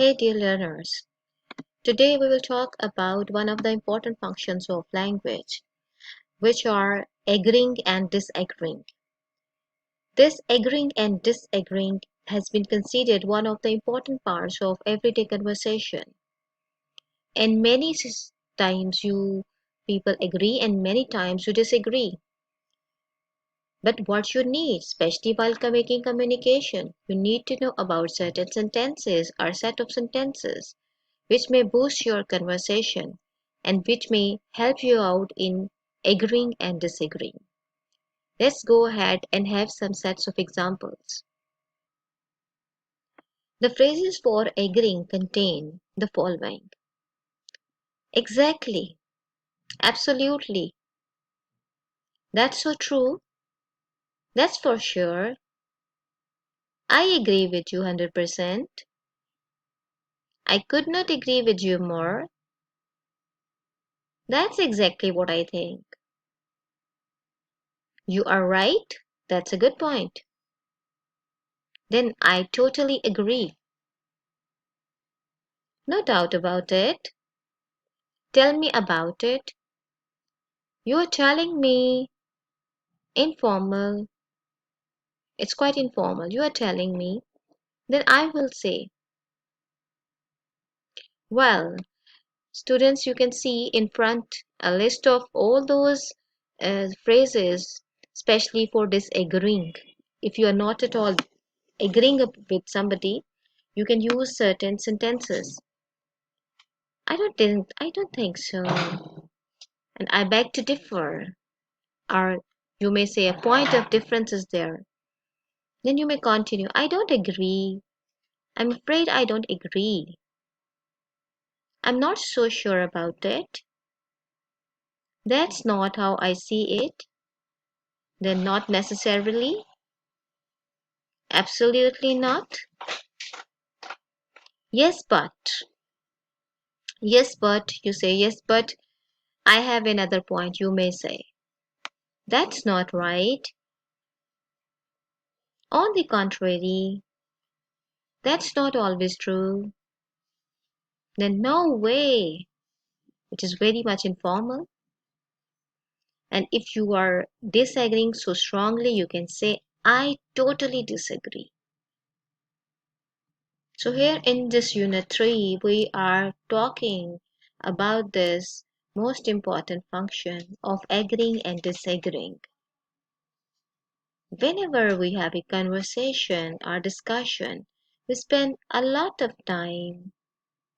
Hey dear learners, today we will talk about one of the important functions of language, which are agreeing and disagreeing. This agreeing and disagreeing has been considered one of the important parts of everyday conversation. And many times you people agree and many times you disagree. But what you need, especially while making communication, you need to know about certain sentences or set of sentences which may boost your conversation and which may help you out in agreeing and disagreeing. Let's go ahead and have some sets of examples. The phrases for agreeing contain the following: exactly, absolutely, that's so true, that's for sure, I agree with you 100%, I could not agree with you more, that's exactly what I think, you are right, that's a good point, then I totally agree. No doubt about it. Tell me about it. You're telling me informal. It's quite informal. You are telling me. Then I will say, well, students, you can see in front a list of all those phrases, especially for disagreeing. If you are not at all agreeing with somebody, you can use certain sentences. I don't think so. And I beg to differ. Or you may say a point of difference is there. Then you may continue. I don't agree. I'm afraid I don't agree. I'm not so sure about it. That's not how I see it. Then not necessarily. Absolutely not. Yes, but. Yes, but. You say yes, but. I have another point. You may say. That's not right. On the contrary, that's not always true. Then no way. It is very much informal. And if you are disagreeing so strongly, you can say, I totally disagree. So, here in this unit 3, we are talking about this most important function of agreeing and disagreeing. Whenever we have a conversation or discussion, we spend a lot of time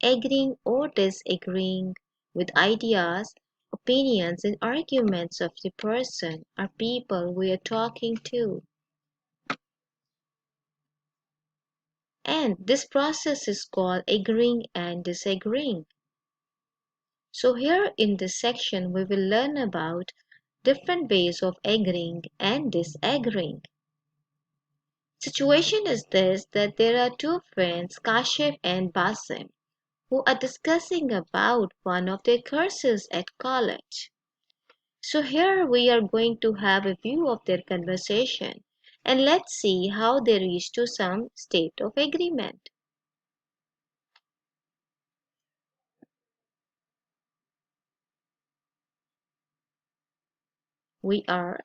agreeing or disagreeing with ideas, opinions, and arguments of the person or people we are talking to. And this process is called agreeing and disagreeing. So here in this section we will learn about different ways of agreeing and disagreeing. Situation is this, that there are two friends, Kashif and Basim, who are discussing about one of their courses at college. So here we are going to have a view of their conversation and let's see how they reach to some state of agreement. We are,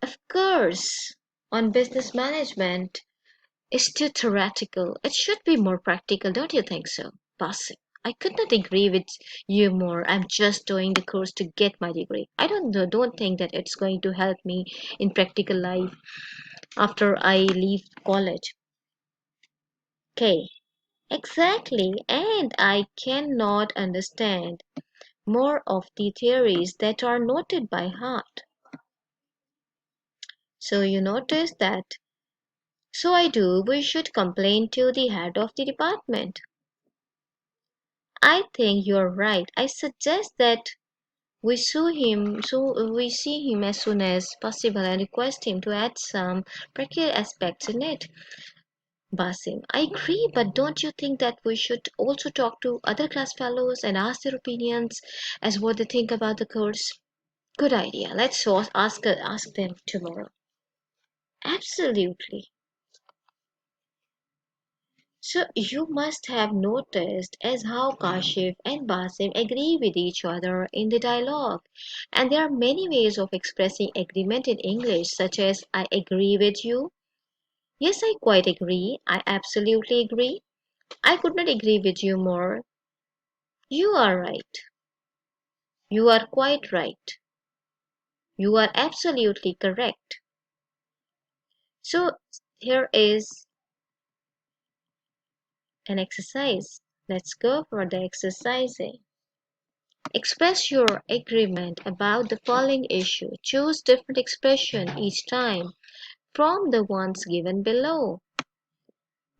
of course, on business management. It's too theoretical. It should be more practical, don't you think so, Basim? I could not agree with you more. I'm just doing the course to get my degree. I don't think that it's going to help me in practical life after I leave college. Okay, exactly. And I cannot understand more of the theories that are noted by heart. So you notice that. So I do. We should complain to the head of the department. I think you're right. I suggest that we see him as soon as possible and request him to add some practical aspects in it. Basim, I agree, but don't you think that we should also talk to other class fellows and ask their opinions as what they think about the course? Good idea. Let's ask them tomorrow. Absolutely. So you must have noticed as how Kashif and Basim agree with each other in the dialogue. And there are many ways of expressing agreement in English, such as I agree with you. Yes, I quite agree. I absolutely agree. I could not agree with you more. You are right. You are quite right. You are absolutely correct. So here is an exercise. Let's go for the exercising. Express your agreement about the following issue. Choose different expression each time from the ones given below.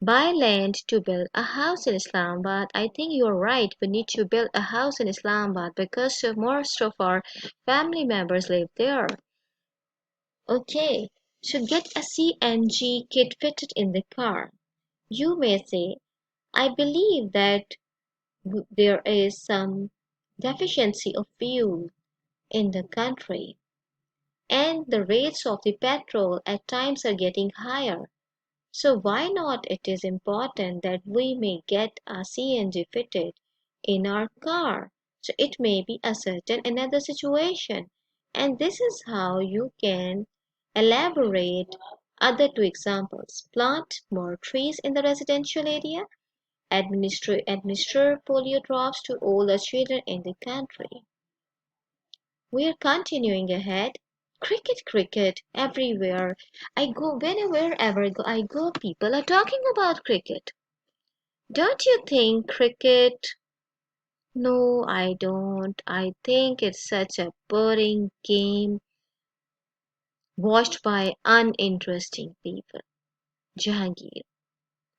Buy land to build a house in Islamabad. I think you're right. We need to build a house in Islamabad because most of our family members live there. Okay, so get a CNG kit fitted in the car. You may say, I believe that there is some deficiency of fuel in the country, and the rates of the petrol at times are getting higher. So why not it is important that we may get a CNG fitted in our car. So it may be a certain another situation. And this is how you can elaborate other two examples. Plant more trees in the residential area. Administer polio drops to all the children in the country. We are continuing ahead. Cricket, cricket, everywhere. I go, wherever I go, people are talking about cricket. Don't you think cricket? No, I don't. I think it's such a boring game watched by uninteresting people. Jahangir.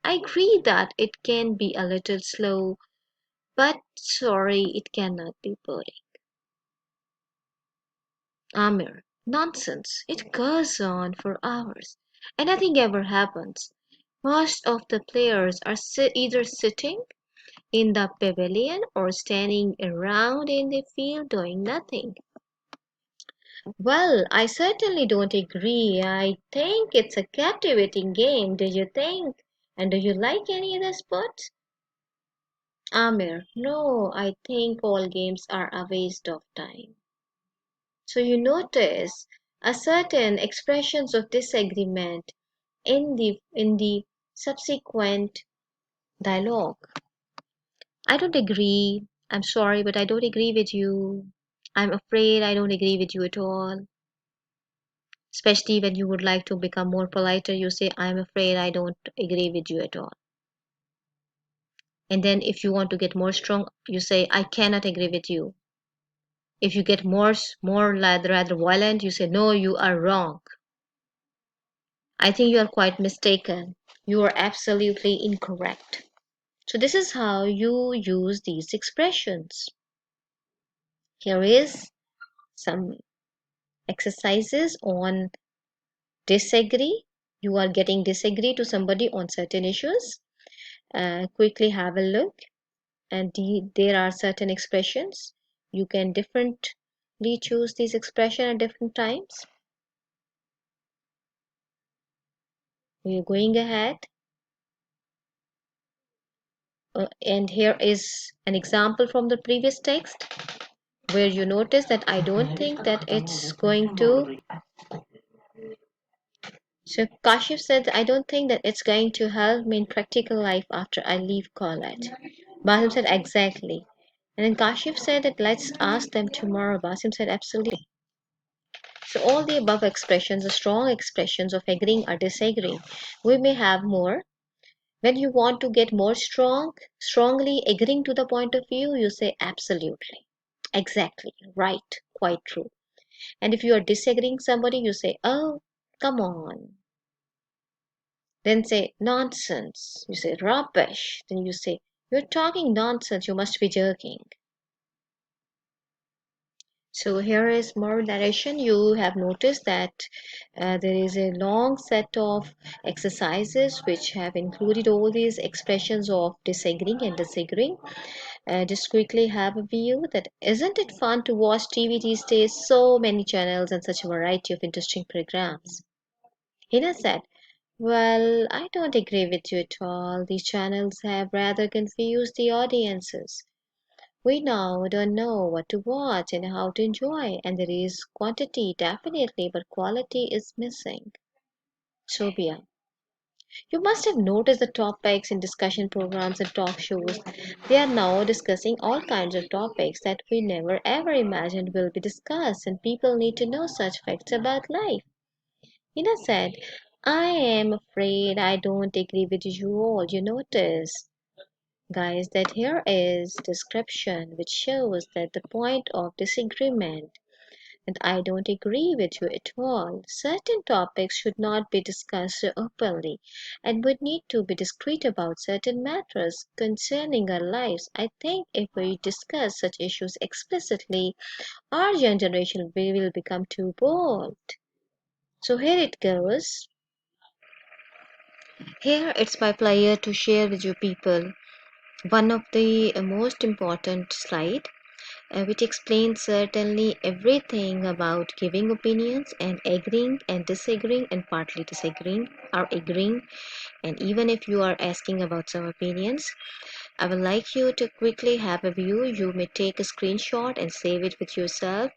I agree that it can be a little slow, but sorry, it cannot be boring. Amir. Nonsense. It goes on for hours, and nothing ever happens. Most of the players are either sitting in the pavilion or standing around in the field doing nothing. Well, I certainly don't agree. I think it's a captivating game. Do you think? And do you like any other sports? Amir, no, I think all games are a waste of time. So you notice a certain expressions of disagreement in the subsequent dialogue. I don't agree. I'm sorry, but I don't agree with you. I'm afraid I don't agree with you at all. Especially when you would like to become more politer, you say, I'm afraid I don't agree with you at all. And then if you want to get more strong, you say, I cannot agree with you. If you get more rather violent, you say, no, you are wrong. I think you are quite mistaken. You are absolutely incorrect. So this is how you use these expressions. Here is some exercises on disagree. You are getting disagree to somebody on certain issues. Quickly have a look, and there are certain expressions. You can differently choose these expressions at different times. We're going ahead. And here is an example from the previous text where you notice that I don't think that it's going to. So Kashif said, I don't think that it's going to help me in practical life after I leave college. Basim said, exactly. And then Kashif said that let's ask them tomorrow. Basim said, absolutely. So all the above expressions are strong expressions of agreeing or disagreeing. We may have more. When you want to get more strongly agreeing to the point of view, you say absolutely. Exactly. Right. Quite true. And if you are disagreeing somebody, you say, oh, come on. Then say nonsense. You say rubbish. Then you say, you're talking nonsense. You must be joking. So here is more narration. You have noticed that there is a long set of exercises which have included all these expressions of disagreeing and disagreeing. Just quickly have a view that isn't it fun to watch TV these days? So many channels and such a variety of interesting programs. Hina said, Well, I don't agree with you at all. These channels have rather confused the audiences. We now don't know what to watch and how to enjoy, and there is quantity definitely, but quality is missing. Sobia. You must have noticed the topics in discussion programs and talk shows. They are now discussing all kinds of topics that we never ever imagined will be discussed, and people need to know such facts about life. Ina said, I am afraid I don't agree with you all. You notice, guys, that here is description which shows that the point of disagreement, and I don't agree with you at all. Certain topics should not be discussed so openly and would need to be discreet about certain matters concerning our lives. I think if we discuss such issues explicitly, our generation will become too bold. So here it goes. Here it's my pleasure to share with you people one of the most important slide which explains certainly everything about giving opinions and agreeing and disagreeing and partly disagreeing or agreeing. And even if you are asking about some opinions, I would like you to quickly have a view. You may take a screenshot and save it with yourself.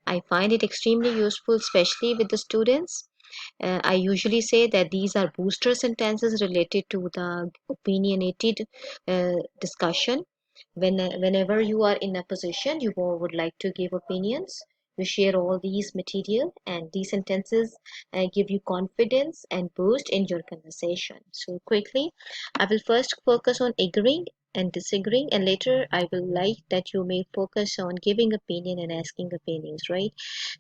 I find it extremely useful, especially with the students. I usually say that these are booster sentences related to the opinionated discussion. Whenever you are in a position you would like to give opinions, you share all these material, and these sentences give you confidence and boost in your conversation. So quickly, I will first focus on agreeing and disagreeing, and later I will like that you may focus on giving opinion and asking opinions, right?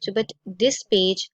So but this page,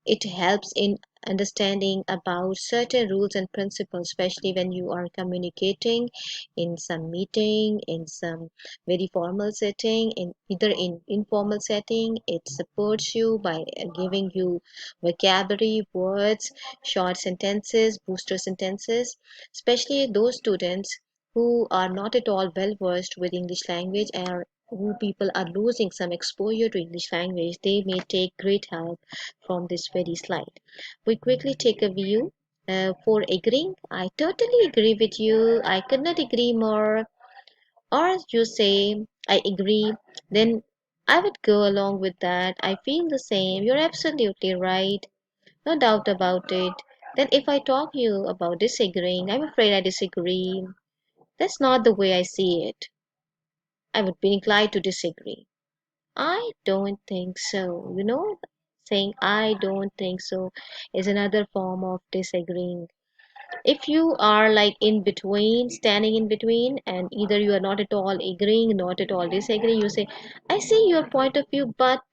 it helps in understanding about certain rules and principles, especially when you are communicating in some meeting, in some very formal setting, in either in informal setting. It supports you by giving you vocabulary, words, short sentences, booster sentences, especially those students who are not at all well versed with English language, or who people are losing some exposure to English language. They may take great help from this very slide. We quickly take a view for agreeing. I totally agree with you. I could not agree more. Or you say, I agree, then I would go along with that. I feel the same. You're absolutely right. No doubt about it. Then if I talk to you about disagreeing, I'm afraid I disagree. That's not the way I see it. I would be inclined to disagree. I don't think so. Saying I don't think so is another form of disagreeing. If you are like in between, standing in between, and either you are not at all agreeing, not at all disagreeing, you say, I see your point of view, but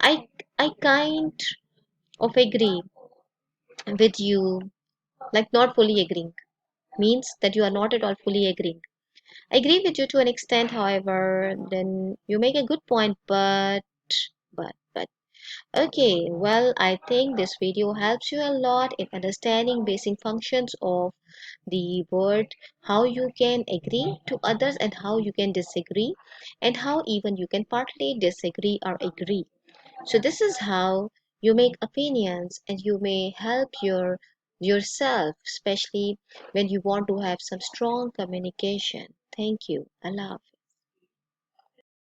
I I kind of agree with you, like not fully agreeing. Means that you are not at all fully agreeing. I agree with you to an extent, however, then you make a good point, but okay, well, I think this video helps you a lot in understanding basic functions of the word, how you can agree to others and how you can disagree, and how even you can partly disagree or agree. So this is how you make opinions, and you may help yourself, especially when you want to have some strong communication. Thank you. Allah.